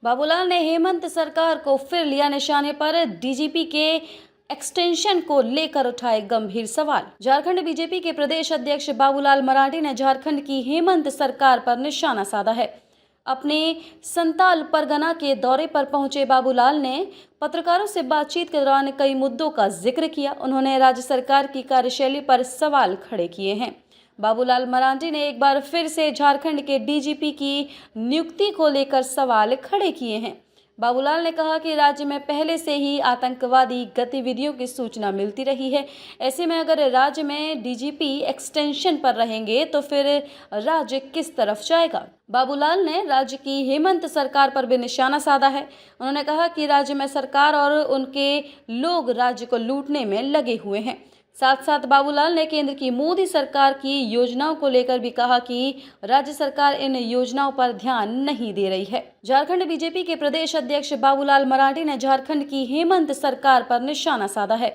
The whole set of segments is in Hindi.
बाबूलाल ने हेमंत सरकार को फिर लिया निशाने पर। डीजीपी के एक्सटेंशन को लेकर उठाए गंभीर सवाल। झारखंड बीजेपी के प्रदेश अध्यक्ष बाबूलाल मरांडी ने झारखंड की हेमंत सरकार पर निशाना साधा है। अपने संताल परगना के दौरे पर पहुंचे बाबूलाल ने पत्रकारों से बातचीत के दौरान कई मुद्दों का जिक्र किया। उन्होंने राज्य सरकार की कार्यशैली पर सवाल खड़े किए हैं। बाबूलाल मरांडी ने एक बार फिर से झारखंड के डीजीपी की नियुक्ति को लेकर सवाल खड़े किए हैं। बाबूलाल ने कहा कि राज्य में पहले से ही आतंकवादी गतिविधियों की सूचना मिलती रही है। ऐसे में अगर राज्य में डीजीपी एक्सटेंशन पर रहेंगे तो फिर राज्य किस तरफ जाएगा। बाबूलाल ने राज्य की हेमंत सरकार पर भी निशाना साधा है। उन्होंने कहा कि राज्य में सरकार और उनके लोग राज्य को लूटने में लगे हुए हैं। साथ साथ बाबूलाल ने केंद्र की मोदी सरकार की योजनाओं को लेकर भी कहा कि राज्य सरकार इन योजनाओं पर ध्यान नहीं दे रही है। झारखंड बीजेपी के प्रदेश अध्यक्ष बाबूलाल मरांडी ने झारखंड की हेमंत सरकार पर निशाना साधा है।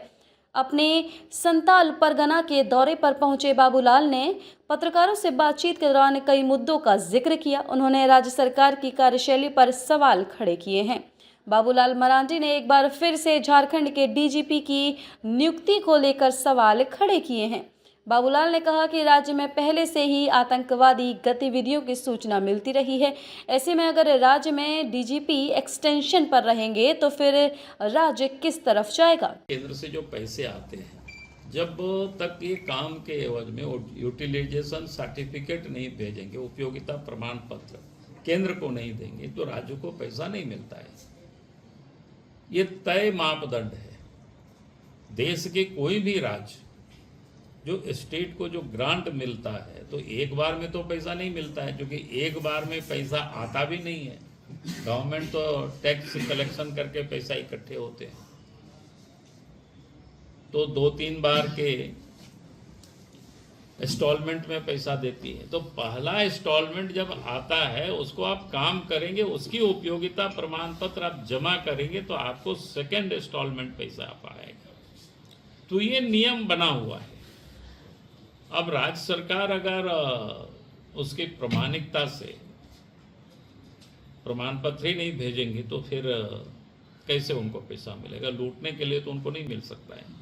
अपने संताल परगना के दौरे पर पहुंचे बाबूलाल ने पत्रकारों से बातचीत के दौरान कई मुद्दों का जिक्र किया। उन्होंने राज्य सरकार की कार्यशैली पर सवाल खड़े किए हैं। बाबूलाल मरांडी ने एक बार फिर से झारखंड के डीजीपी की नियुक्ति को लेकर सवाल खड़े किए हैं। बाबूलाल ने कहा कि राज्य में पहले से ही आतंकवादी गतिविधियों की सूचना मिलती रही है। ऐसे में अगर राज्य में डीजीपी एक्सटेंशन पर रहेंगे तो फिर राज्य किस तरफ जाएगा। केंद्र से जो पैसे आते हैं, जब तक ये काम के एवज में यूटिलाइजेशन सर्टिफिकेट नहीं भेजेंगे, उपयोगिता प्रमाण पत्र केंद्र को नहीं देंगे तो राज्य को पैसा नहीं मिलता है। ये तय मापदंड है। देश के कोई भी राज्य जो स्टेट को जो ग्रांट मिलता है तो एक बार में तो पैसा नहीं मिलता है, क्योंकि एक बार में पैसा आता भी नहीं है। गवर्नमेंट तो टैक्स कलेक्शन करके पैसा इकट्ठे होते हैं, तो 2-3 बार के इंस्टॉलमेंट में पैसा देती है। तो पहला इंस्टॉलमेंट जब आता है उसको आप काम करेंगे, उसकी उपयोगिता प्रमाण पत्र आप जमा करेंगे तो आपको सेकेंड इंस्टॉलमेंट पैसा आ पाएगा। तो ये नियम बना हुआ है। अब राज्य सरकार अगर उसकी प्रामाणिकता से प्रमाण पत्र ही नहीं भेजेंगे तो फिर कैसे उनको पैसा मिलेगा। लूटने के लिए तो उनको नहीं मिल सकता है।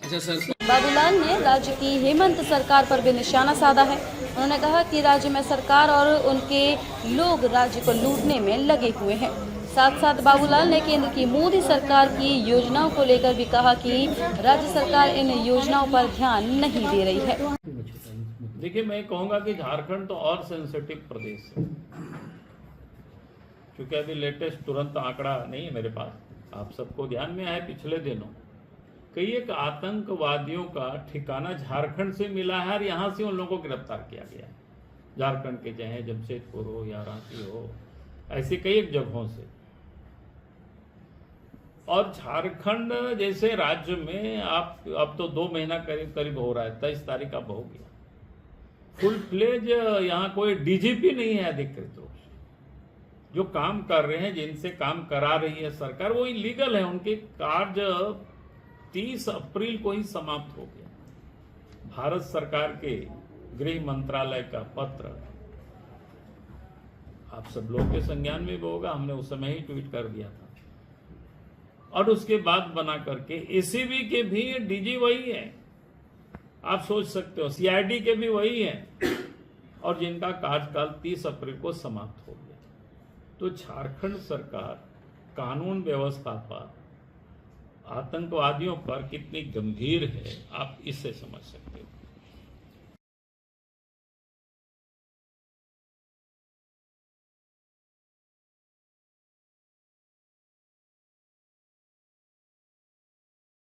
अच्छा सर, बाबूलाल ने राज्य की हेमंत सरकार पर भी निशाना साधा है। उन्होंने कहा कि राज्य में सरकार और उनके लोग राज्य को लूटने में लगे हुए हैं। साथ साथ बाबूलाल ने केंद्र की मोदी सरकार की योजनाओं को लेकर भी कहा कि राज्य सरकार इन योजनाओं पर ध्यान नहीं दे रही है। देखिए, मैं कहूँगा कि झारखंड तो और सेंसिटिव प्रदेश है, क्योंकि अभी लेटेस्ट तुरंत आंकड़ा नहीं है मेरे पास। आप सबको ध्यान में है, पिछले दिनों कई एक आतंकवादियों का ठिकाना झारखंड से मिला है और यहाँ से उन लोगों को गिरफ्तार किया गया है। झारखंड के चाहे जमशेदपुर हो या रांची हो, ऐसे कई एक जगहों से। और झारखंड जैसे राज्य में आप अब तो 2 महीना करीब करीब हो रहा है, 23 तारीख अब हो गया। फुल प्लेज यहाँ कोई डीजीपी नहीं है अधिकृत रूप से। जो काम कर रहे हैं, जिनसे काम करा रही है सरकार, वो इलीगल है। उनके कार्य 30 अप्रैल को ही समाप्त हो गया। भारत सरकार के गृह मंत्रालय का पत्र आप सब लोग के संज्ञान में भी होगा, हमने उस समय ही ट्वीट कर दिया था। और उसके बाद बना करके एसीबी के भी डीजी वही है, आप सोच सकते हो। सीआईडी के भी वही है, और जिनका कार्यकाल 30 अप्रैल को समाप्त हो गया। तो झारखंड सरकार कानून व्यवस्था पर, आतंकवादियों पर कितनी गंभीर है, आप इससे समझ सकते हो।